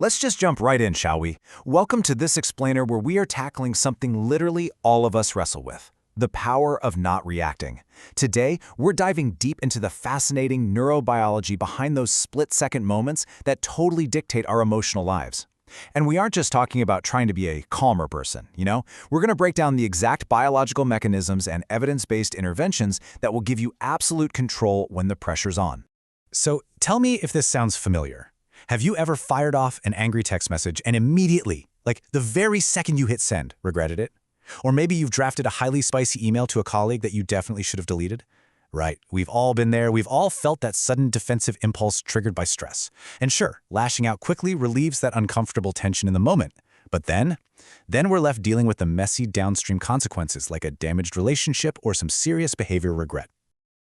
Let's just jump right in, shall we? Welcome to this explainer where we are tackling something literally all of us wrestle with: the power of not reacting. Today, we're diving deep into the fascinating neurobiology behind those split-second moments that totally dictate our emotional lives. And we aren't just talking about trying to be a calmer person, We're going to break down the exact biological mechanisms and evidence-based interventions that will give you absolute control when the pressure's on. So tell me if this sounds familiar. Have you ever fired off an angry text message and immediately, like the very second you hit send, regretted it? Or maybe you've drafted a highly spicy email to a colleague that you definitely should have deleted? Right, we've all been there. We've all felt that sudden defensive impulse triggered by stress. And sure, lashing out quickly relieves that uncomfortable tension in the moment. But then we're left dealing with the messy downstream consequences like a damaged relationship or some serious behavior regret.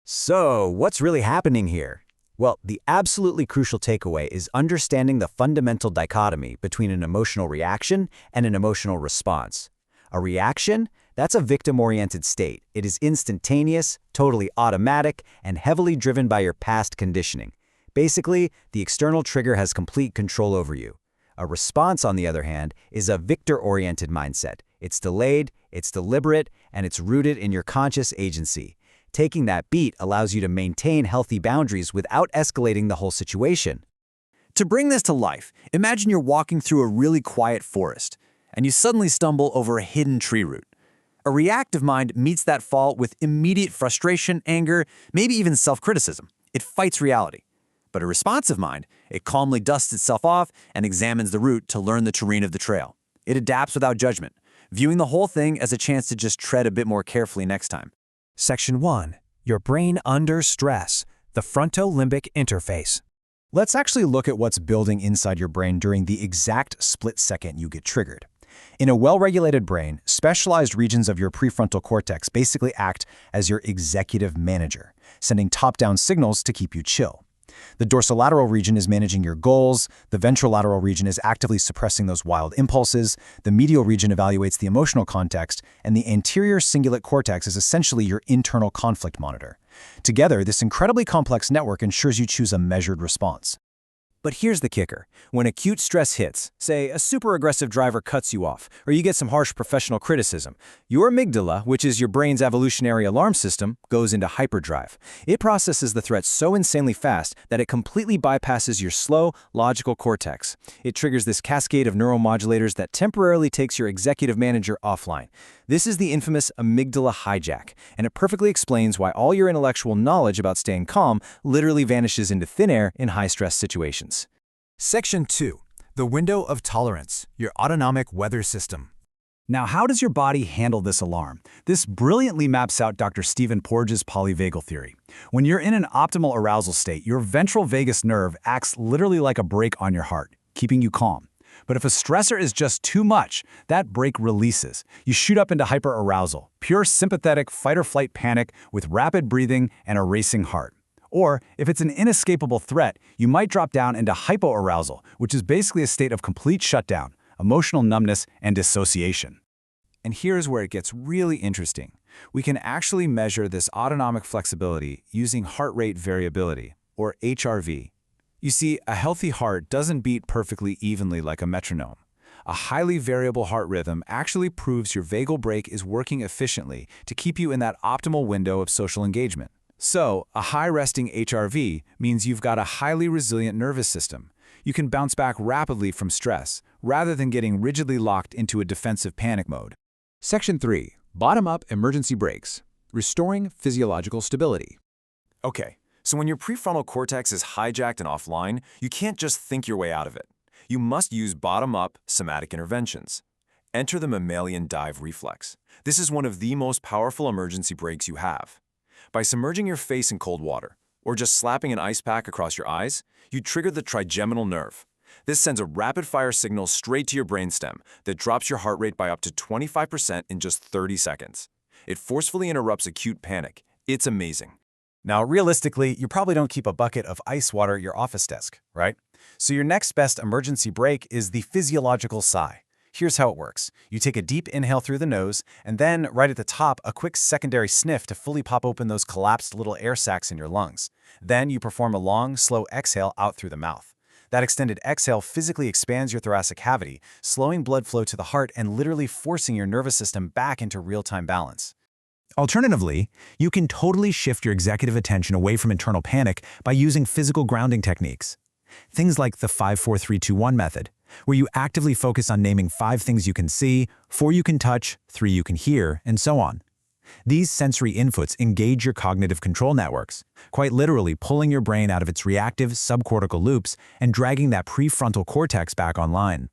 So, what's really happening here? Well, the absolutely crucial takeaway is understanding the fundamental dichotomy between an emotional reaction and an emotional response. A reaction? That's a victim-oriented state. It is instantaneous, totally automatic, and heavily driven by your past conditioning. Basically, the external trigger has complete control over you. A response, on the other hand, is a victor-oriented mindset. It's delayed, it's deliberate, and it's rooted in your conscious agency. Taking that beat allows you to maintain healthy boundaries without escalating the whole situation. To bring this to life, imagine you're walking through a really quiet forest, and you suddenly stumble over a hidden tree root. A reactive mind meets that fall with immediate frustration, anger, maybe even self-criticism. It fights reality. But a responsive mind, it calmly dusts itself off and examines the route to learn the terrain of the trail. It adapts without judgment, viewing the whole thing as a chance to just tread a bit more carefully next time. Section 1. Your brain under stress, the frontolimbic interface. Let's actually look at what's building inside your brain during the exact split second you get triggered. In a well-regulated brain, specialized regions of your prefrontal cortex basically act as your executive manager, sending top-down signals to keep you chill. The dorsolateral region is managing your goals, the ventrolateral region is actively suppressing those wild impulses, the medial region evaluates the emotional context, and the anterior cingulate cortex is essentially your internal conflict monitor. Together, this incredibly complex network ensures you choose a measured response. But here's the kicker. When acute stress hits, say a super aggressive driver cuts you off, or you get some harsh professional criticism, your amygdala, which is your brain's evolutionary alarm system, goes into hyperdrive. It processes the threat so insanely fast that it completely bypasses your slow, logical cortex. It triggers this cascade of neuromodulators that temporarily takes your executive manager offline. This is the infamous amygdala hijack, and it perfectly explains why all your intellectual knowledge about staying calm literally vanishes into thin air in high-stress situations. Section 2. The window of tolerance, your autonomic weather system. Now, how does your body handle this alarm? This brilliantly maps out Dr. Stephen Porges' polyvagal theory. When you're in an optimal arousal state, your ventral vagus nerve acts literally like a brake on your heart, keeping you calm. But if a stressor is just too much, that brake releases. You shoot up into hyperarousal, pure sympathetic fight-or-flight panic with rapid breathing and a racing heart. Or, if it's an inescapable threat, you might drop down into hypoarousal, which is basically a state of complete shutdown, emotional numbness, and dissociation. And here's where it gets really interesting. We can actually measure this autonomic flexibility using heart rate variability, or HRV. You see, a healthy heart doesn't beat perfectly evenly like a metronome. A highly variable heart rhythm actually proves your vagal brake is working efficiently to keep you in that optimal window of social engagement. So, a high-resting HRV means you've got a highly resilient nervous system. You can bounce back rapidly from stress, rather than getting rigidly locked into a defensive panic mode. Section 3. Bottom-up emergency brakes, restoring physiological stability. Okay, so when your prefrontal cortex is hijacked and offline, you can't just think your way out of it. You must use bottom-up somatic interventions. Enter the mammalian dive reflex. This is one of the most powerful emergency brakes you have. By submerging your face in cold water, or just slapping an ice pack across your eyes, you trigger the trigeminal nerve. This sends a rapid-fire signal straight to your brainstem that drops your heart rate by up to 25% in just 30 seconds. It forcefully interrupts acute panic. It's amazing. Now, realistically, you probably don't keep a bucket of ice water at your office desk, right? So your next best emergency brake is the physiological sigh. Here's how it works. You take a deep inhale through the nose, and then, right at the top, a quick secondary sniff to fully pop open those collapsed little air sacs in your lungs. Then you perform a long, slow exhale out through the mouth. That extended exhale physically expands your thoracic cavity, slowing blood flow to the heart and literally forcing your nervous system back into real-time balance. Alternatively, you can totally shift your executive attention away from internal panic by using physical grounding techniques. Things like the 5-4-3-2-1 method, where you actively focus on naming 5 things you can see, 4 you can touch, 3 you can hear, and so on. These sensory inputs engage your cognitive control networks, quite literally pulling your brain out of its reactive subcortical loops and dragging that prefrontal cortex back online.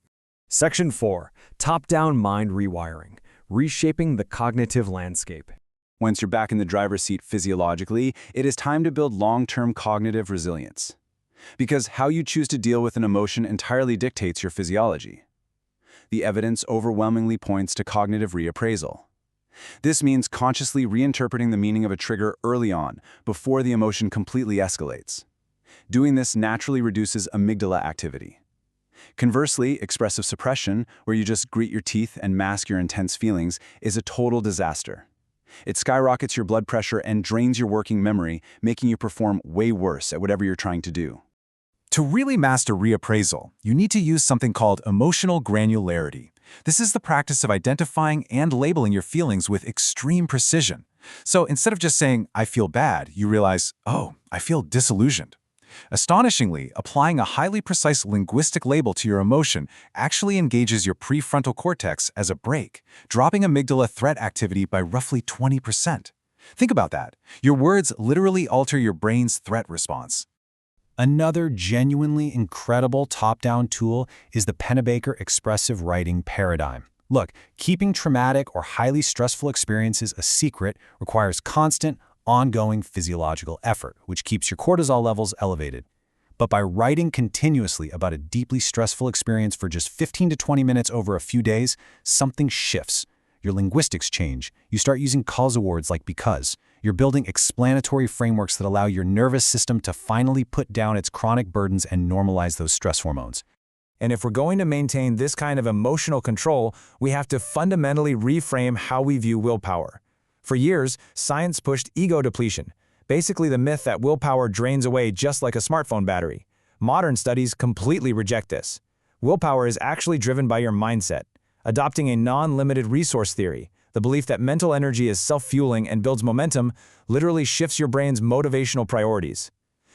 Section 4. Top-down mind rewiring, reshaping the cognitive landscape. Once you're back in the driver's seat physiologically, it is time to build long-term cognitive resilience. Because how you choose to deal with an emotion entirely dictates your physiology. The evidence overwhelmingly points to cognitive reappraisal. This means consciously reinterpreting the meaning of a trigger early on, before the emotion completely escalates. Doing this naturally reduces amygdala activity. Conversely, expressive suppression, where you just grit your teeth and mask your intense feelings, is a total disaster. It skyrockets your blood pressure and drains your working memory, making you perform way worse at whatever you're trying to do. To really master reappraisal, you need to use something called emotional granularity. This is the practice of identifying and labeling your feelings with extreme precision. So instead of just saying, "I feel bad," you realize, "Oh, I feel disillusioned." Astonishingly, applying a highly precise linguistic label to your emotion actually engages your prefrontal cortex as a brake, dropping amygdala threat activity by roughly 20%. Think about that. Your words literally alter your brain's threat response. Another genuinely incredible top-down tool is the Pennebaker expressive writing paradigm. Look, keeping traumatic or highly stressful experiences a secret requires constant, ongoing physiological effort, which keeps your cortisol levels elevated. But by writing continuously about a deeply stressful experience for just 15 to 20 minutes over a few days, something shifts. Your linguistics change. You start using causal words like because. You're building explanatory frameworks that allow your nervous system to finally put down its chronic burdens and normalize those stress hormones. And if we're going to maintain this kind of emotional control, we have to fundamentally reframe how we view willpower. For years, science pushed ego depletion, basically the myth that willpower drains away just like a smartphone battery. Modern studies completely reject this. Willpower is actually driven by your mindset. Adopting a non-limited resource theory, the belief that mental energy is self-fueling and builds momentum, literally shifts your brain's motivational priorities.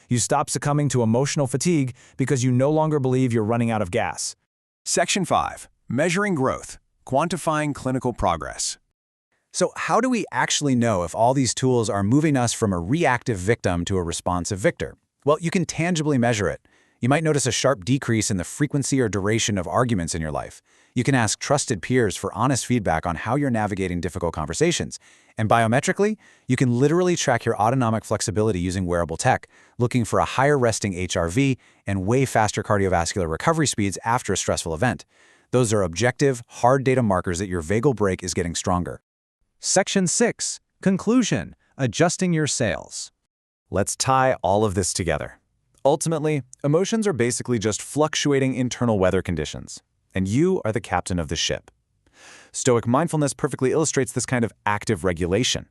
You stop succumbing to emotional fatigue because you no longer believe you're running out of gas. Section 5. Measuring growth. Quantifying clinical progress. So how do we actually know if all these tools are moving us from a reactive victim to a responsive victor? Well, you can tangibly measure it. You might notice a sharp decrease in the frequency or duration of arguments in your life. You can ask trusted peers for honest feedback on how you're navigating difficult conversations. And biometrically, you can literally track your autonomic flexibility using wearable tech, looking for a higher resting HRV and way faster cardiovascular recovery speeds after a stressful event. Those are objective, hard data markers that your vagal brake is getting stronger. Section 6. Conclusion. Adjusting your sails. Let's tie all of this together. Ultimately, emotions are basically just fluctuating internal weather conditions, and you are the captain of the ship. Stoic mindfulness perfectly illustrates this kind of active regulation.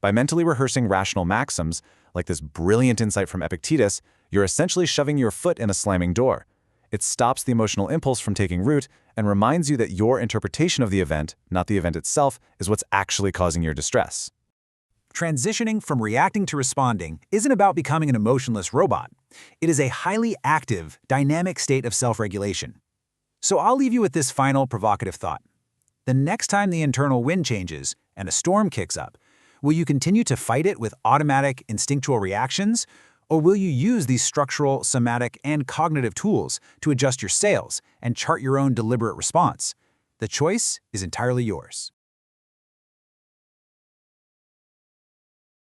By mentally rehearsing rational maxims, like this brilliant insight from Epictetus, you're essentially shoving your foot in a slamming door. It stops the emotional impulse from taking root and reminds you that your interpretation of the event, not the event itself, is what's actually causing your distress. Transitioning from reacting to responding isn't about becoming an emotionless robot. It is a highly active, dynamic state of self-regulation. So I'll leave you with this final provocative thought. The next time the internal wind changes and a storm kicks up, will you continue to fight it with automatic, instinctual reactions, or will you use these structural, somatic, and cognitive tools to adjust your sails and chart your own deliberate response? The choice is entirely yours.